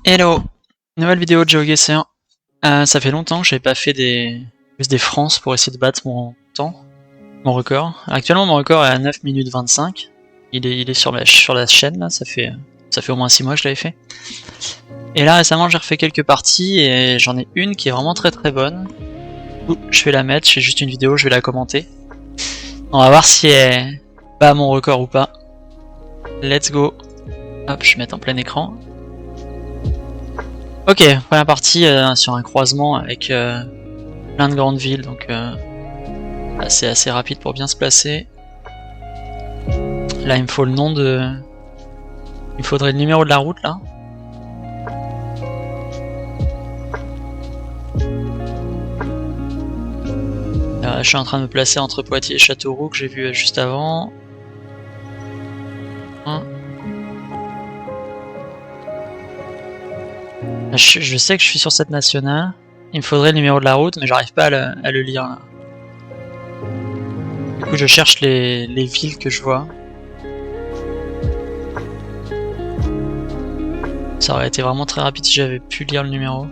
Hello, nouvelle vidéo de GeoGuessr. Ça fait longtemps que j'avais pas fait des France pour essayer de battre mon temps, mon record. Actuellement mon record est à 9 minutes 25. Il est sur la chaîne là, ça fait au moins 6 mois que je l'avais fait. Et là récemment j'ai refait quelques parties et j'en ai une qui est vraiment très bonne. Je vais la mettre, je fais juste une vidéo, je vais la commenter. On va voir si elle bat mon record ou pas. Let's go. Hop, je vais mettre en plein écran. Ok, première partie sur un croisement avec plein de grandes villes, donc c'est assez rapide pour bien se placer. Là il me faut le nom de... Il me faudrait le numéro de la route là. Je suis en train de me placer entre Poitiers et Châteauroux que j'ai vu juste avant. Je sais que je suis sur cette nationale. Il me faudrait le numéro de la route, mais j'arrive pas à le lire là. Du coup, je cherche les villes que je vois. Ça aurait été vraiment très rapide si j'avais pu lire le numéro.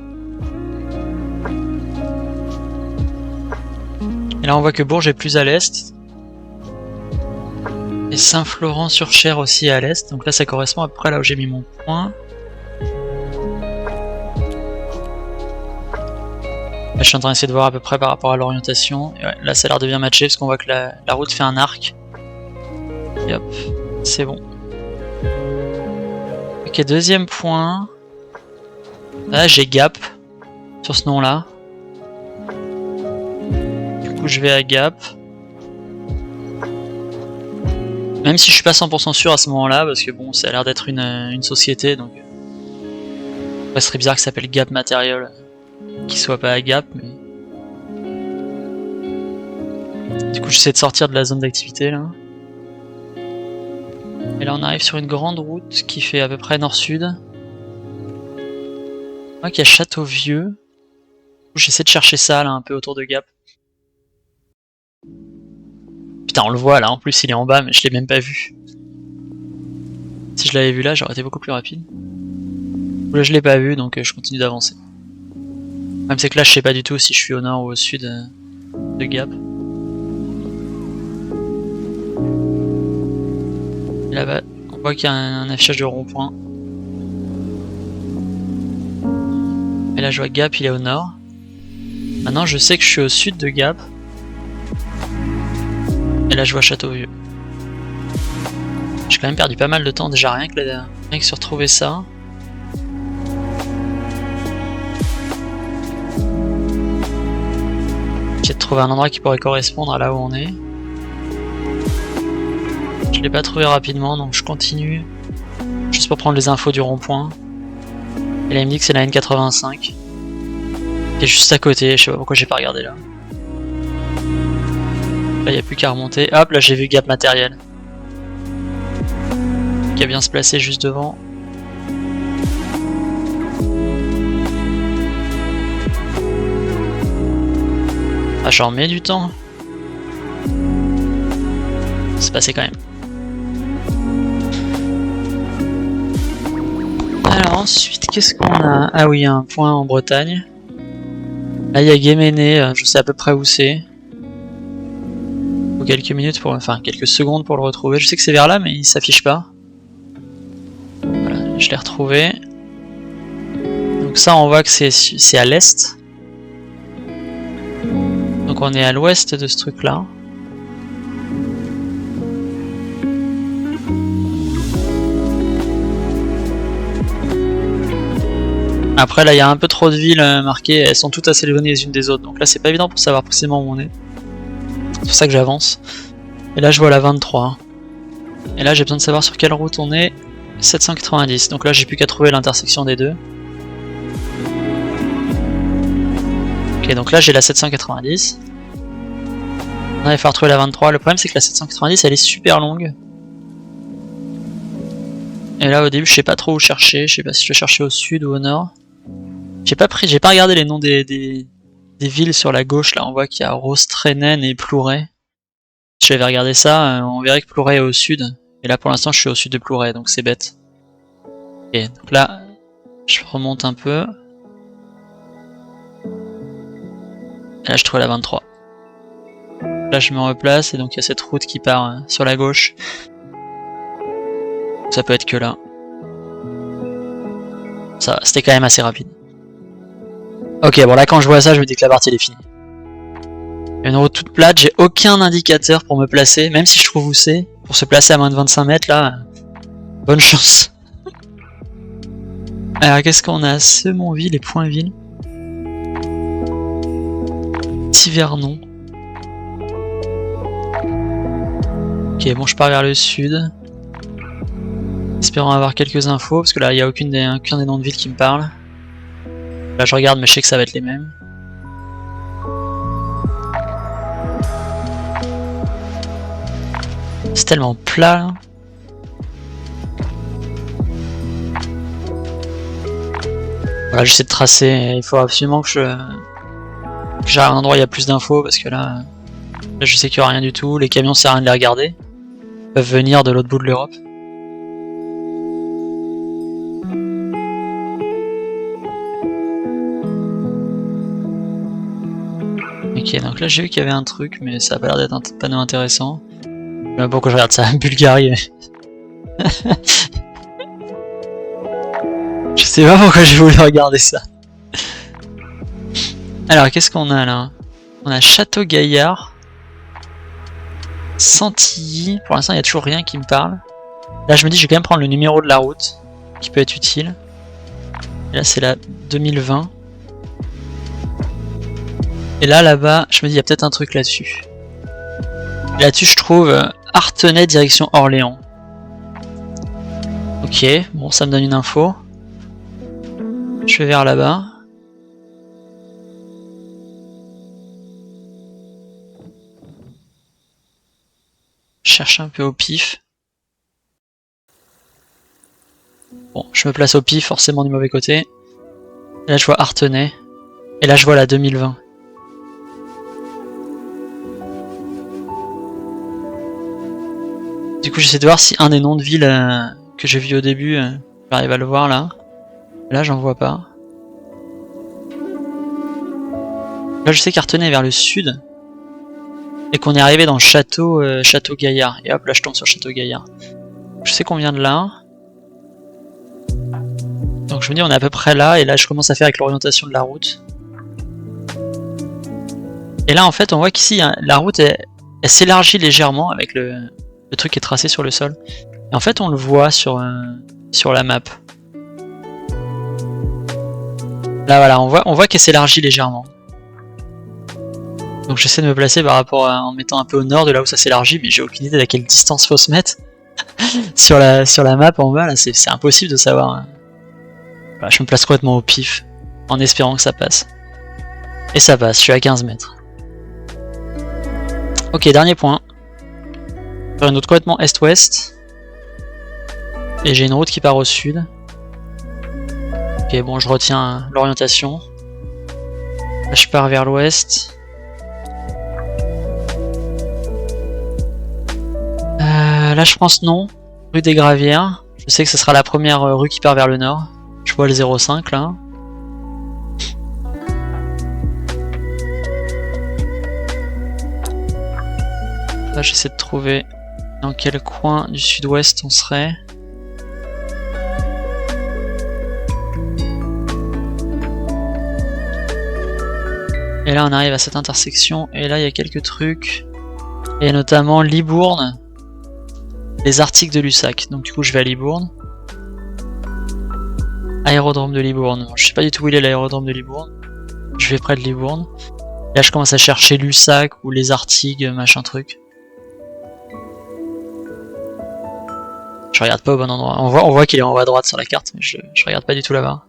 Et là, on voit que Bourges est plus à l'est. Et Saint-Florent-sur-Cher aussi à l'est. Donc là, ça correspond à peu près là où j'ai mis mon point. Là, je suis en train d'essayer de voir à peu près par rapport à l'orientation. Ouais, là, ça a l'air de bien matcher parce qu'on voit que la route fait un arc. Et hop, c'est bon. Ok, deuxième point. Là, j'ai Gap sur ce nom-là. Du coup, je vais à Gap. Même si je suis pas 100% sûr à ce moment-là, parce que bon, ça a l'air d'être une société, donc... Ça serait bizarre que ça s'appelle Gap Material, qu'il soit pas à Gap, mais... Du coup, j'essaie de sortir de la zone d'activité, là. Et là, on arrive sur une grande route qui fait à peu près nord-sud. Je vois qu'il y a Château-Vieux. J'essaie de chercher ça, là, un peu autour de Gap. Putain, on le voit, là, en plus, il est en bas, mais je l'ai même pas vu. Si je l'avais vu là, j'aurais été beaucoup plus rapide. Là, je l'ai pas vu, donc je continue d'avancer. Même c'est que là, je sais pas du tout si je suis au nord ou au sud de Gap. Et là-bas, on voit qu'il y a un affichage de rond-point. Et là, je vois Gap, il est au nord. Maintenant, je sais que je suis au sud de Gap. Et là, je vois Château-Vieux. J'ai quand même perdu pas mal de temps déjà, rien que sur trouver ça. J'essaie de trouver un endroit qui pourrait correspondre à là où on est. Je l'ai pas trouvé rapidement, donc je continue. Juste pour prendre les infos du rond-point. Et là, il me dit que c'est la N85. Qui est juste à côté, je sais pas pourquoi j'ai pas regardé là. Là, il n'y a plus qu'à remonter. Hop, là j'ai vu Gap Matériel. Qui a bien se placer juste devant. Ah, j'en mets du temps. C'est passé quand même. Alors ensuite, qu'est-ce qu'on a? Ah oui, il y a un point en Bretagne. Là, il y a Guéméné, je sais à peu près où c'est. Il faut quelques minutes enfin quelques secondes pour le retrouver. Je sais que c'est vers là, mais il s'affiche pas. Voilà, je l'ai retrouvé. Donc ça, on voit que c'est à l'est. Donc on est à l'ouest de ce truc-là. Après là il y a un peu trop de villes marquées, elles sont toutes assez éloignées les unes des autres, donc là c'est pas évident pour savoir précisément où on est. C'est pour ça que j'avance. Et là je vois la 23. Et là j'ai besoin de savoir sur quelle route on est. 790, donc là j'ai plus qu'à trouver l'intersection des deux. Ok, donc là j'ai la 790. Là il va falloir trouver la 23, le problème c'est que la 790 elle est super longue. Et là au début je sais pas trop où chercher, je sais pas si je vais chercher au sud ou au nord. J'ai pas regardé les noms des villes sur la gauche, là on voit qu'il y a Rostrennen et Plouray. Si j'avais regardé ça, on verrait que Plouray est au sud. Et là pour l'instant je suis au sud de Plouray, donc c'est bête. Ok, donc là, Je remonte un peu. Et là je trouve la 23. Là je me replace et donc il y a cette route qui part sur la gauche. Ça peut être que là. Ça, c'était quand même assez rapide. Ok, bon là quand je vois ça, je me dis que la partie elle est finie. Il y a une route toute plate, j'ai aucun indicateur pour me placer, même si je trouve où c'est. Pour se placer à moins de 25 mètres là, bonne chance. Alors qu'est-ce qu'on a? Semonville et Pointville. Tivernon. Ok, bon je pars vers le sud. Espérons avoir quelques infos, parce que là il n'y a aucun des noms de villes qui me parlent. Là je regarde mais je sais que ça va être les mêmes. C'est tellement plat là. Voilà, j'essaie de tracer, il faut absolument que j'arrive à un endroit où il y a plus d'infos, parce que là je sais qu'il n'y aura rien du tout, les camions ça sert à rien de les regarder. Ils peuvent venir de l'autre bout de l'Europe. Ok, donc là j'ai vu qu'il y avait un truc, mais ça a pas l'air d'être un panneau intéressant. Pourquoi je regarde ça? Bulgarie. Je sais pas pourquoi j'ai voulu regarder ça. Alors qu'est-ce qu'on a là? On a Château-Gaillard. Santilly. Pour l'instant il n'y a toujours rien qui me parle. Là je me dis je vais quand même prendre le numéro de la route, qui peut être utile. Et là c'est la 2020. Et là, là-bas, je me dis, il y a peut-être un truc là-dessus. Là-dessus, je trouve Artenay, direction Orléans. Ok, bon, ça me donne une info. Je vais vers là-bas. Je cherche un peu au pif. Bon, je me place au pif, forcément du mauvais côté. Et là, je vois Artenay. Et là, je vois la 2020. Du coup, j'essaie de voir si un des noms de villes que j'ai vu au début, j'arrive à le voir là. Là, j'en vois pas. Là, je sais qu'Artenay est vers le sud. Et qu'on est arrivé dans Château-Gaillard. Et hop, là, je tombe sur Château-Gaillard. Je sais qu'on vient de là. Donc, je me dis, on est à peu près là. Et là, je commence à faire avec l'orientation de la route. Et là, en fait, on voit qu'ici, hein, la route, elle s'élargit légèrement avec le truc qui est tracé sur le sol. Et en fait, on le voit sur la map. Là, voilà, on voit qu'elle s'élargit légèrement. Donc j'essaie de me placer par rapport en mettant un peu au nord de là où ça s'élargit, mais j'ai aucune idée à quelle distance faut se mettre. sur la map en bas, là, c'est impossible de savoir. Hein. Voilà, je me place complètement au pif, en espérant que ça passe. Et ça passe, je suis à 15 mètres. Ok, dernier point. Faire une route complètement est-ouest. Et j'ai une route qui part au sud. Ok, bon, je retiens l'orientation. Là, je pars vers l'ouest. Là, je pense non. Rue des Gravières. Je sais que ce sera la première rue qui part vers le nord. Je vois le 05 là. Là, j'essaie de trouver dans quel coin du sud-ouest on serait. Et là, on arrive à cette intersection. Et là, il y a quelques trucs. Et notamment Libourne. Les Arctiques de Lussac. Donc, du coup, je vais à Libourne. Aérodrome de Libourne. Je sais pas du tout où il est l'aérodrome de Libourne. Je vais près de Libourne. Là, je commence à chercher Lussac ou les Arctiques, machin truc. Je regarde pas au bon endroit. On voit qu'il est en haut à droite sur la carte, mais je regarde pas du tout là-bas.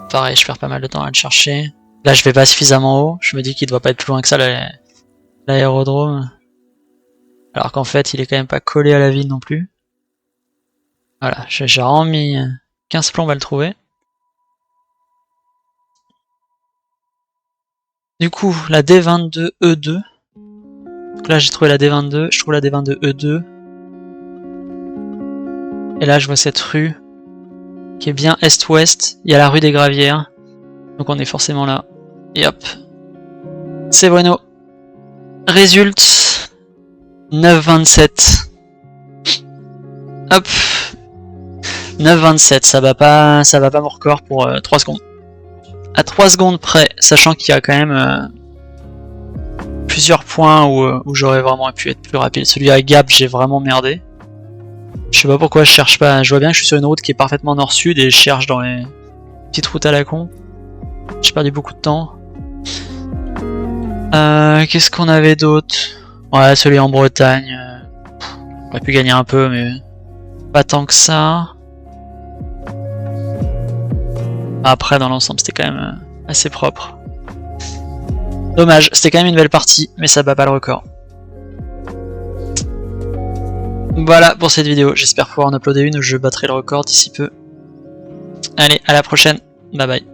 Pareil, je perds pas mal de temps à le chercher. Là, je vais pas suffisamment haut. Je me dis qu'il doit pas être plus loin que ça, l'aérodrome. Alors qu'en fait, il est quand même pas collé à la ville non plus. Voilà, j'ai vraiment mis 15 plombs à le trouver. Du coup, la D22E2. Donc là, j'ai trouvé la D22. Je trouve la D22E2. Et là, je vois cette rue qui est bien est-ouest. Il y a la rue des Gravières. Donc on est forcément là. Et hop. C'est Bruno. Résulte 9,27. Hop. 9,27, ça va pas mon record pour 3 secondes. À 3 secondes près, sachant qu'il y a quand même plusieurs points où j'aurais vraiment pu être plus rapide. Celui à Gap, j'ai vraiment merdé. Je sais pas pourquoi je cherche pas. Je vois bien que je suis sur une route qui est parfaitement nord-sud et je cherche dans les petites routes à la con. J'ai perdu beaucoup de temps. Qu'est-ce qu'on avait d'autre? Ouais, celui en Bretagne. On aurait pu gagner un peu, mais pas tant que ça. Après, dans l'ensemble, c'était quand même assez propre. Dommage, c'était quand même une belle partie, mais ça bat pas le record. Voilà pour cette vidéo, j'espère pouvoir en uploader une où je battrai le record d'ici peu. Allez, à la prochaine, bye bye.